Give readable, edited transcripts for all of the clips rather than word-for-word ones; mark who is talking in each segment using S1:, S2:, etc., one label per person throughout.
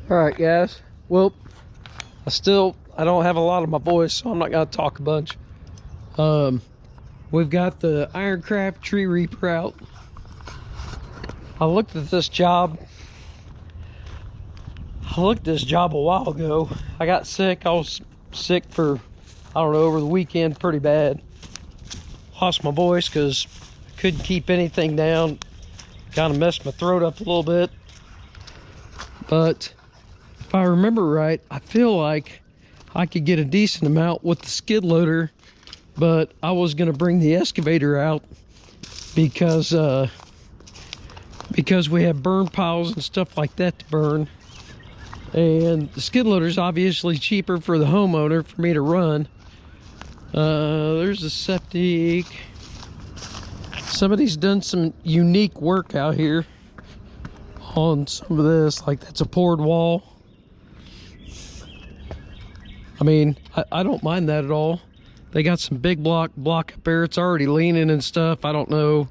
S1: All right, guys. Well, I don't have a lot of my voice, so I'm not gonna talk a bunch. We've got the Ironcraft tree reaper out. I looked at this job a while ago. I got sick. I was sick for, I don't know, over the weekend pretty bad. Lost my voice because I couldn't keep anything down. Kind of messed my throat up a little bit. But if I remember right, I feel like I could get a decent amount with the skid loader, but I was going to bring the excavator out because we have burn piles and stuff like that to burn. And the skid loader is obviously cheaper for the homeowner for me to run. There's a septic. Somebody's done some unique work out here on some of this, like that's a poured wall. I mean, I don't mind that at all. They got some big block up there. It's already leaning and stuff. I don't know.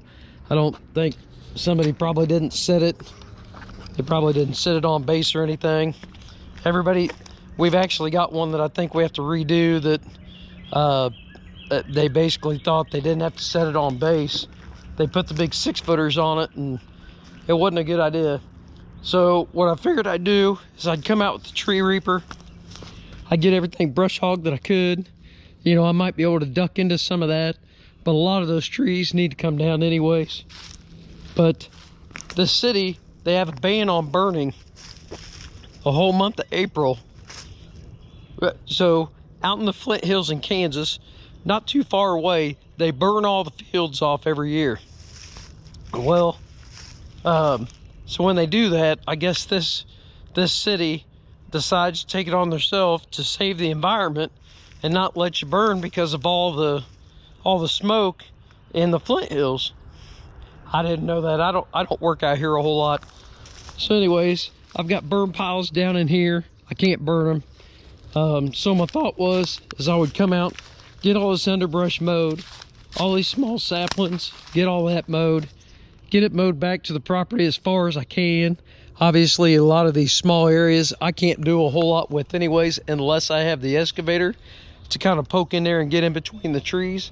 S1: I don't think somebody probably didn't set it. They probably didn't set it on base or anything. We've actually got one that I think we have to redo that they basically thought they didn't have to set it on base. They put the big 6-footers on it and it wasn't a good idea. So what I figured I'd do is I'd come out with the tree reaper. I'd get everything brush hogged that I could. You know, I might be able to duck into some of that, but a lot of those trees need to come down anyways. But the city, they have a ban on burning the whole month of April. So out in the Flint Hills in Kansas, not too far away, they burn all the fields off every year. Well, so when they do that, I guess this city decides to take it on themselves to save the environment and not let you burn because of all the smoke in the Flint Hills. I didn't know that. I don't work out here a whole lot. So anyways, I've got burn piles down in here. I can't burn them. So my thought was I would come out, get all this underbrush mowed, all these small saplings, get all that mowed, get it mowed back to the property as far as I can. Obviously, a lot of these small areas I can't do a whole lot with anyways unless I have the excavator to kind of poke in there and get in between the trees.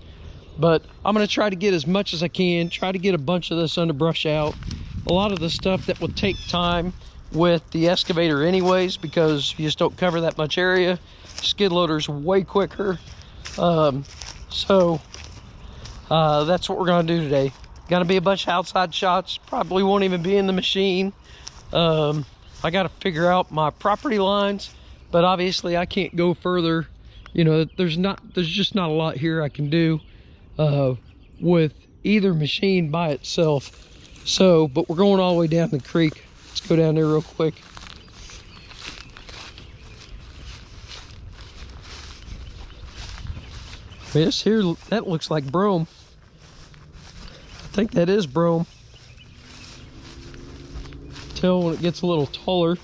S1: But I'm going to try to get as much as I can, try to get a bunch of this underbrush out. A lot of the stuff that will take time with the excavator anyways because you just don't cover that much area. Skid loader's way quicker. So that's what we're going to do today. Gonna be a bunch of outside shots. Probably won't even be in the machine. I got to figure out my property lines, but obviously I can't go further. You know, there's just not a lot here I can do with either machine by itself. So, but we're going all the way down the creek. Let's go down there real quick. This here, that looks like brome. I think that is brome. Tell when it gets a little taller.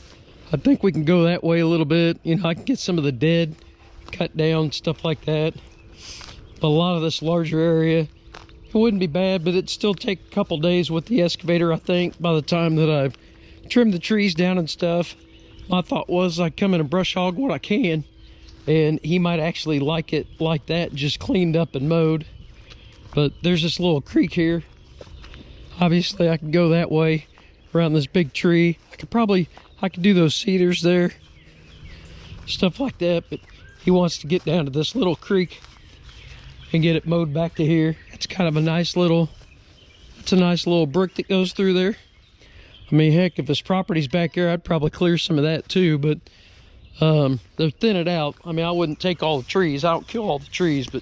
S1: I think we can go that way a little bit. You know, I can get some of the dead cut down, stuff like that. But a lot of this larger area, it wouldn't be bad, but it'd still take a couple days with the excavator, I think, by the time that I've trimmed the trees down and stuff. My thought was I'd come in and brush hog what I can, and he might actually like it like that, just cleaned up and mowed. But there's this little creek here. Obviously I can go that way around this big tree. I could do those cedars there, stuff like that, but he wants to get down to this little creek and get it mowed back to here. It's kind of a nice little brook that goes through there. I mean, heck, if his property's back there, I'd probably clear some of that too, but they're thin it out. I mean, I wouldn't take all the trees. I don't kill all the trees, but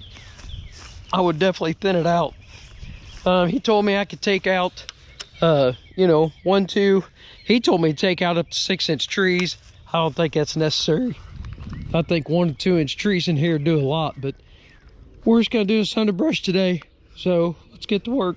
S1: I would definitely thin it out. He told me I could take out, you know, 1, 2. He told me to take out up to 6-inch trees. I don't think that's necessary. I think 1 to 2-inch trees in here do a lot, but we're just gonna do this underbrush today. So let's get to work.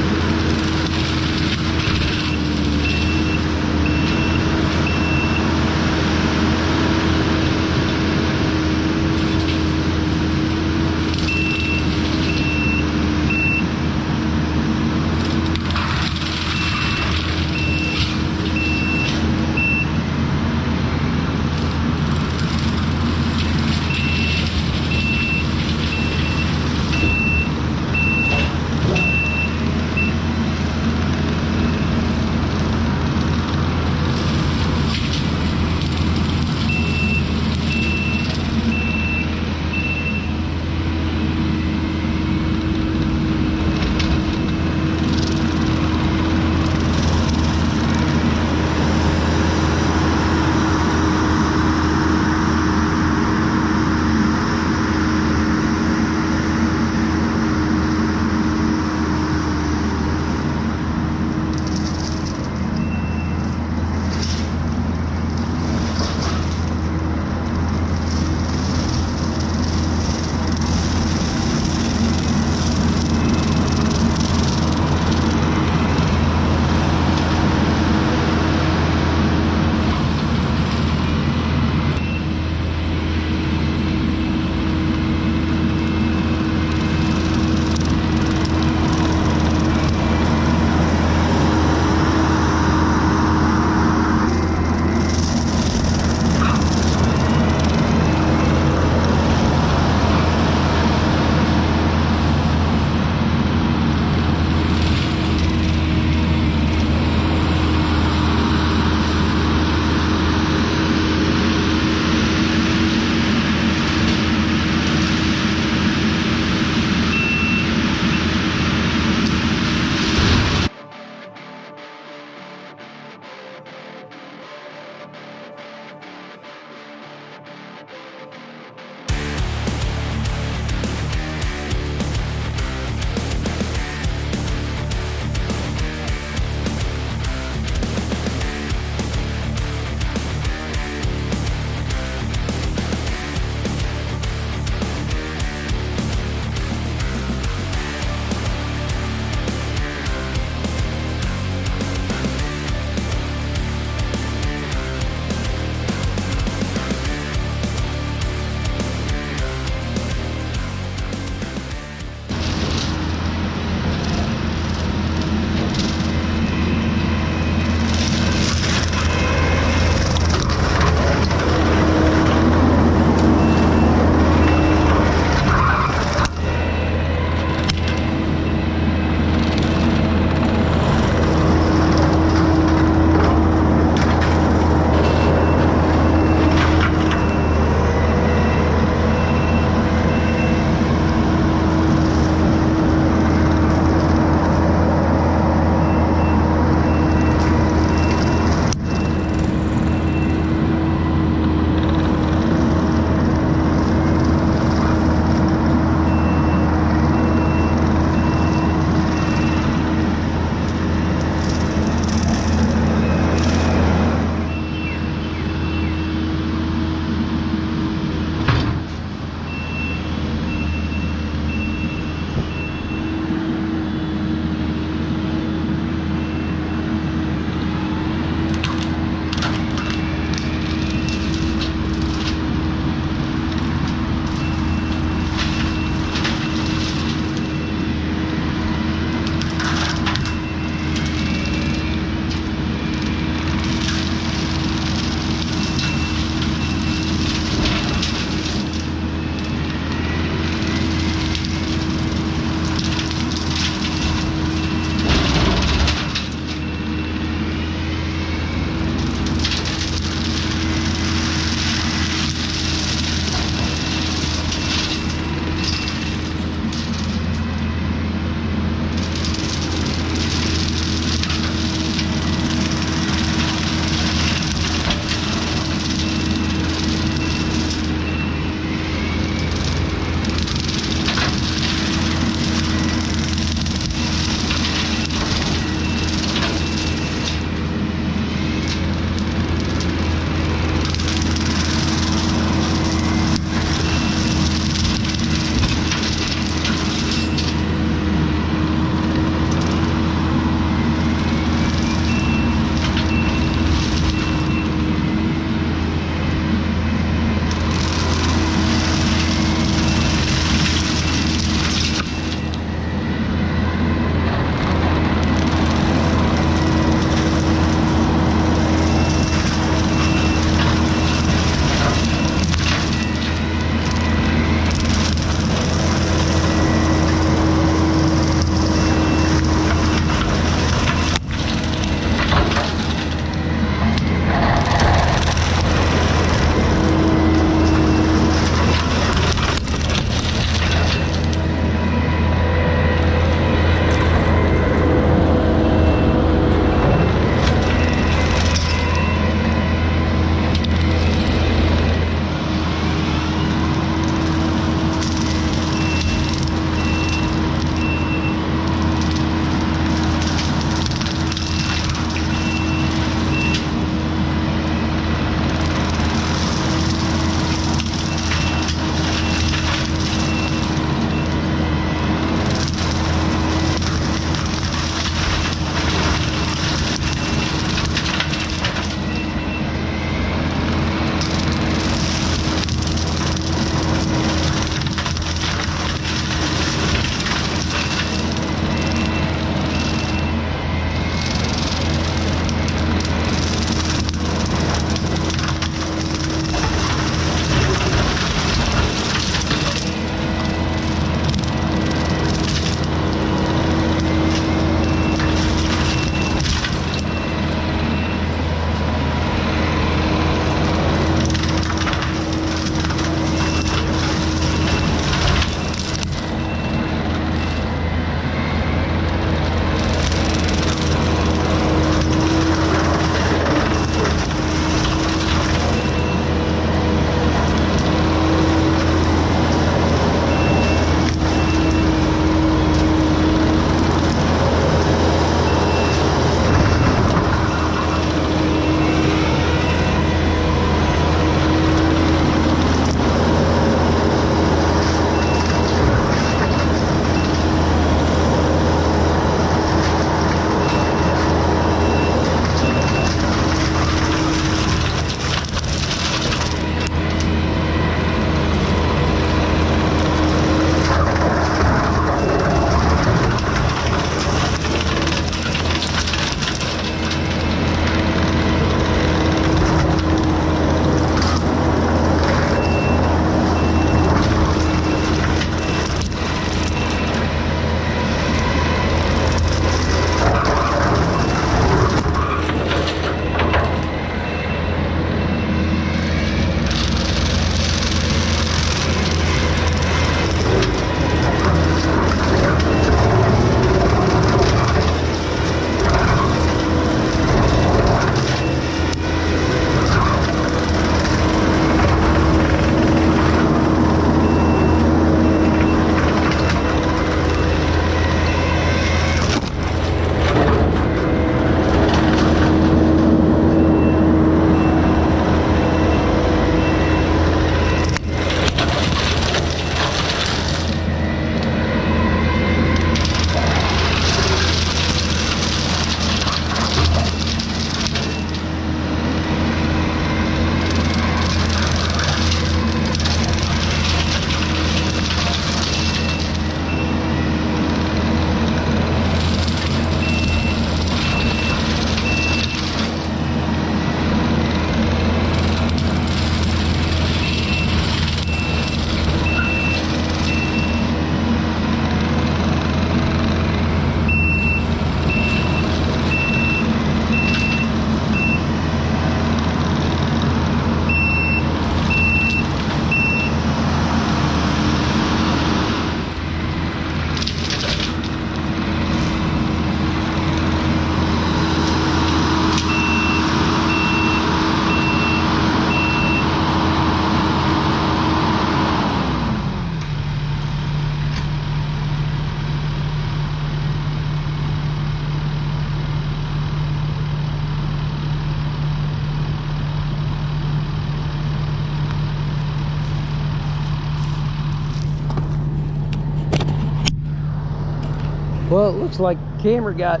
S1: Well, it looks like the camera got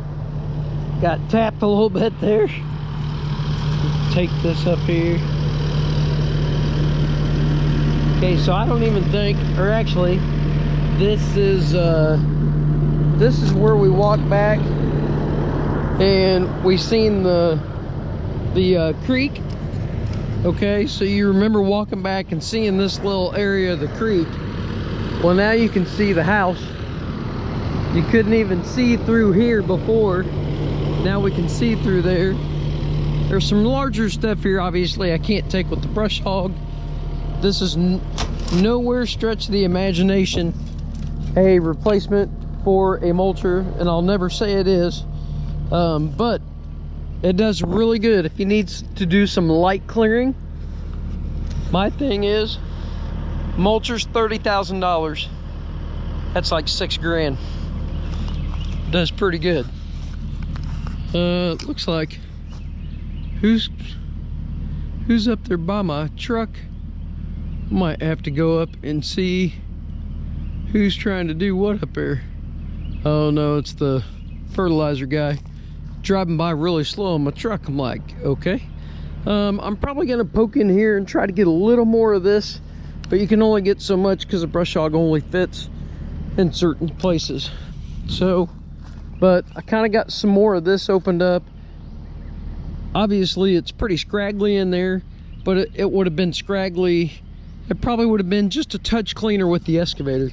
S1: tapped a little bit there. Take this up here. Okay, so I don't even think, or actually, this is where we walked back, and we seen the creek. Okay, so you remember walking back and seeing this little area of the creek. Well, now you can see the house. You couldn't even see through here before. Now we can see through there. There's some larger stuff here, obviously I can't take with the brush hog. This is nowhere stretch the imagination a replacement for a mulcher, and I'll never say it is, but it does really good if you need to do some light clearing. My thing is, mulcher's $30,000. That's like $6 grand. Does pretty good. Looks like who's up there by my truck? Might have to go up and see who's trying to do what up there. Oh no, it's the fertilizer guy driving by really slow on my truck. I'm like, okay. I'm probably gonna poke in here and try to get a little more of this, but you can only get so much because the brush hog only fits in certain places. So, but I kind of got some more of this opened up. Obviously it's pretty scraggly in there, but it would have been scraggly. It probably would have been just a touch cleaner with the excavator.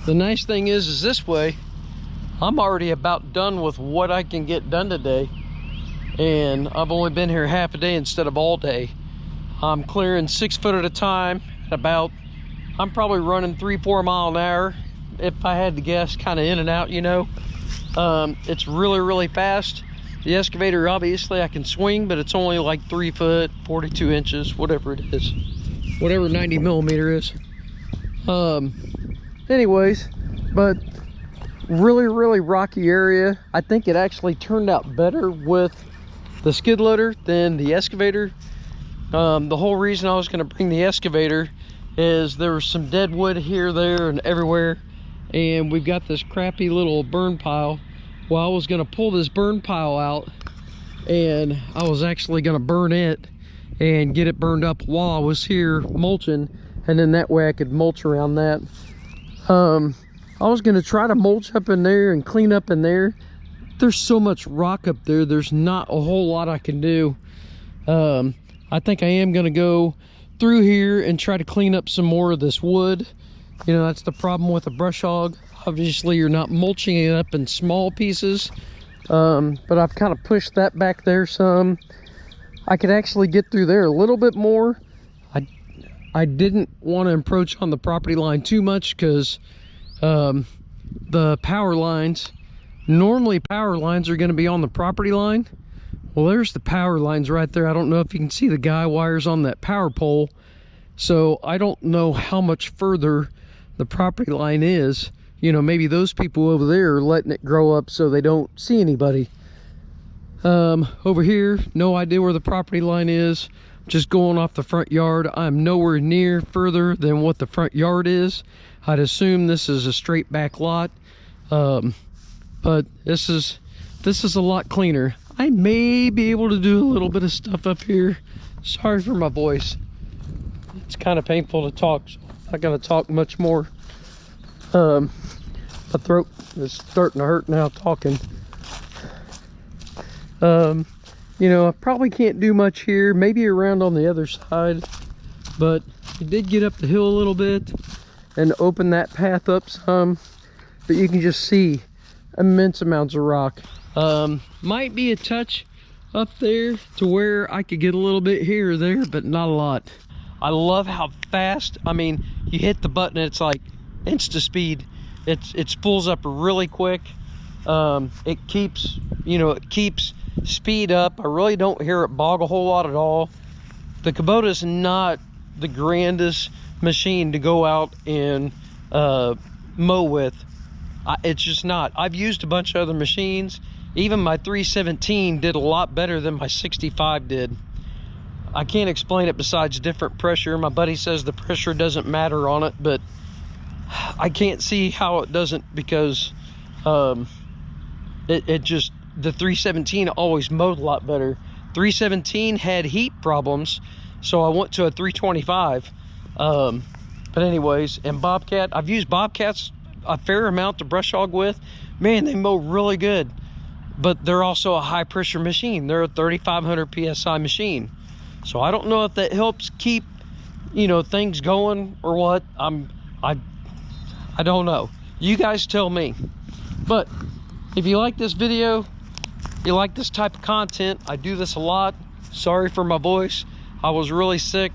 S1: The nice thing is this way, I'm already about done with what I can get done today. And I've only been here half a day instead of all day. I'm clearing 6 foot at a time. I'm probably running 3-4 mile an hour. If I had to guess, kind of in and out, you know. It's really, really fast. The excavator, obviously I can swing, but it's only like 3 foot, 42 inches, whatever it is. Whatever 90 millimeter is. Anyways, but really, really rocky area. I think it actually turned out better with the skid loader than the excavator. The whole reason I was going to bring the excavator is there was some dead wood here, there, and everywhere, and we've got this crappy little burn pile. Well, I was going to pull this burn pile out, and I was actually going to burn it and get it burned up while I was here mulching, and then that way I could mulch around that. I was going to try to mulch up in there and clean up in there. There's so much rock up there, there's not a whole lot I can do. I think I am going to go through here and try to clean up some more of this wood. You know, that's the problem with a brush hog. Obviously you're not mulching it up in small pieces, but I've kind of pushed that back there some. I could actually get through there a little bit more. I didn't want to encroach on the property line too much because the power lines, normally power lines are going to be on the property line. Well, there's the power lines right there. I don't know if you can see the guy wires on that power pole. So I don't know how much further the property line is. You know, maybe those people over there are letting it grow up so they don't see anybody. Over here, no idea where the property line is. Just going off the front yard. I'm nowhere near further than what the front yard is. I'd assume this is a straight back lot. But this is a lot cleaner. I may be able to do a little bit of stuff up here. Sorry for my voice. It's kind of painful to talk, so I'm not gonna talk much more. My throat is starting to hurt now talking. You know, I probably can't do much here, maybe around on the other side, but I did get up the hill a little bit and open that path up some, but you can just see immense amounts of rock. Might be a touch up there to where I could get a little bit here or there, but not a lot. I love how fast, I mean, you hit the button, it's like insta speed. It spools up really quick. It keeps, you know, it keeps speed up. I really don't hear it bog a whole lot at all. The Kubota is not the grandest machine to go out and mow with. It's just not. I've used a bunch of other machines. Even my 317 did a lot better than my 65 did. I can't explain it besides different pressure. My buddy says the pressure doesn't matter on it, but I can't see how it doesn't, because it just, the 317 always mowed a lot better. 317 had heat problems, so I went to a 325. But anyways, and Bobcat, I've used Bobcats a fair amount to brush hog with. Man, they mow really good, but they're also a high pressure machine. They're a 3,500 psi machine, so I don't know if that helps keep, you know, things going or what. I don't know, you guys tell me. But if you like this video, you like this type of content, I do this a lot. Sorry for my voice, I was really sick,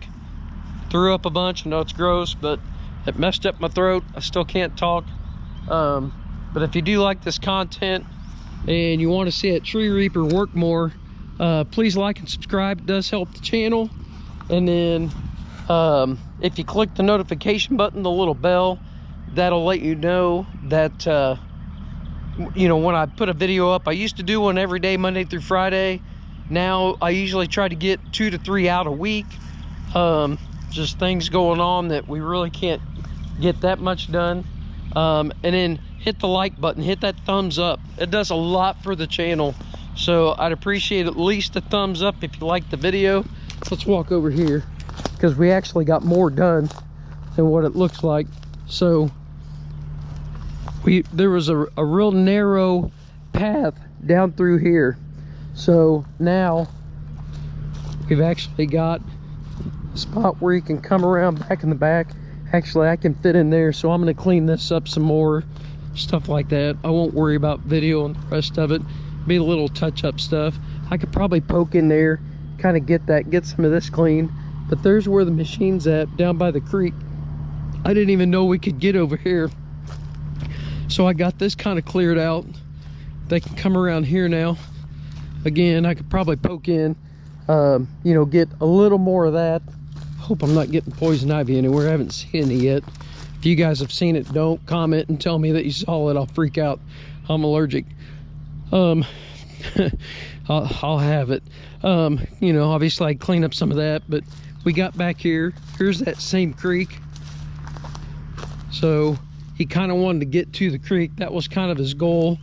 S1: threw up a bunch. I know it's gross, but it messed up my throat. I still can't talk. But if you do like this content and you want to see a tree reaper work more, please like and subscribe. It does help the channel. And then if you click the notification button, the little bell, that'll let you know that you know, when I put a video up. I used to do one every day, Monday through Friday. Now I usually try to get 2 to 3 out a week. Just things going on that we really can't get that much done. And then hit the like button, hit that thumbs up. It does a lot for the channel, so I'd appreciate at least a thumbs up if you like the video. Let's walk over here, because we actually got more done than what it looks like. So there was a real narrow path down through here, so now we've actually got a spot where you can come around back in the back. Actually, I can fit in there, so I'm going to clean this up some more, stuff like that. I won't worry about video and the rest of it. Be a little touch-up stuff. I could probably poke in there, kind of get some of this clean. But there's where the machine's at, down by the creek. I didn't even know we could get over here. So I got this kind of cleared out. They can come around here now. Again, I could probably poke in, you know, get a little more of that. Hope I'm not getting poison ivy anywhere. I haven't seen any yet. If you guys have seen it, don't comment and tell me that you saw it. I'll freak out. I'm allergic. I'll have it. You know, obviously I clean up some of that, but we got back here. Here's that same creek. So he kind of wanted to get to the creek. That was kind of his goal.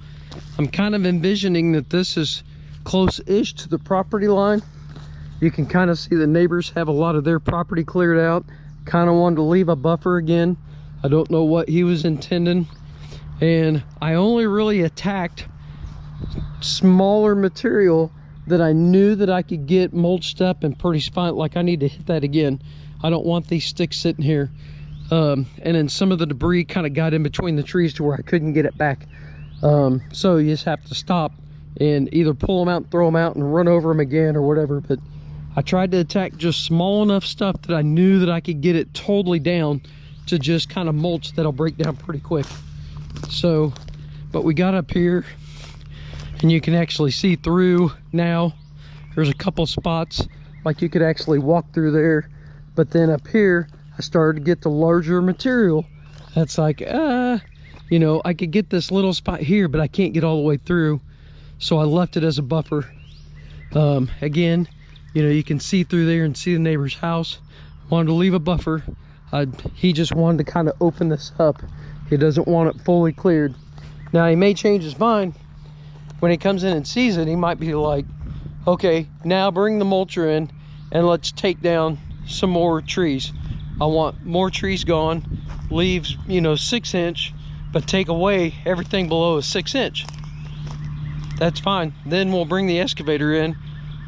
S1: I'm kind of envisioning that this is close-ish to the property line. You can kind of see the neighbors have a lot of their property cleared out. Kind of wanted to leave a buffer again. I don't know what he was intending. And I only really attacked smaller material that I knew that I could get mulched up and pretty fine. Like, I need to hit that again. I don't want these sticks sitting here. And then some of the debris kind of got in between the trees to where I couldn't get it back. So you just have to stop and either pull them out and throw them out and run over them again or whatever. But I tried to attack just small enough stuff that I knew that I could get it totally down to just kind of mulch that'll break down pretty quick. So, but we got up here and you can actually see through now. There's a couple spots like you could actually walk through there. But then up here, I started to get the larger material. That's like, you know, I could get this little spot here, but I can't get all the way through. So I left it as a buffer. Again, you know, you can see through there and see the neighbor's house. Wanted to leave a buffer. He just wanted to kind of open this up. He doesn't want it fully cleared. Now, he may change his mind. When he comes in and sees it, he might be like, okay, now bring the mulcher in and let's take down some more trees. I want more trees gone. Leaves, you know, 6-inch, but take away everything below a 6-inch. That's fine. Then we'll bring the excavator in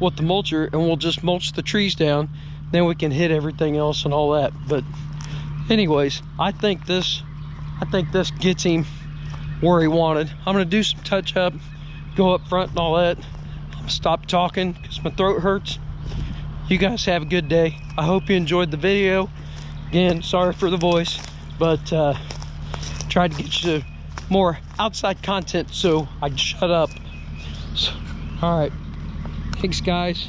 S1: with the mulcher and we'll just mulch the trees down. Then we can hit everything else and all that. But anyways, I think this gets him where he wanted. I'm gonna do some touch up, go up front and all that. I'm gonna stop talking because my throat hurts. You guys have a good day. I hope you enjoyed the video. Again, sorry for the voice, but tried to get you more outside content, so I'd shut up. So, all right, thanks guys.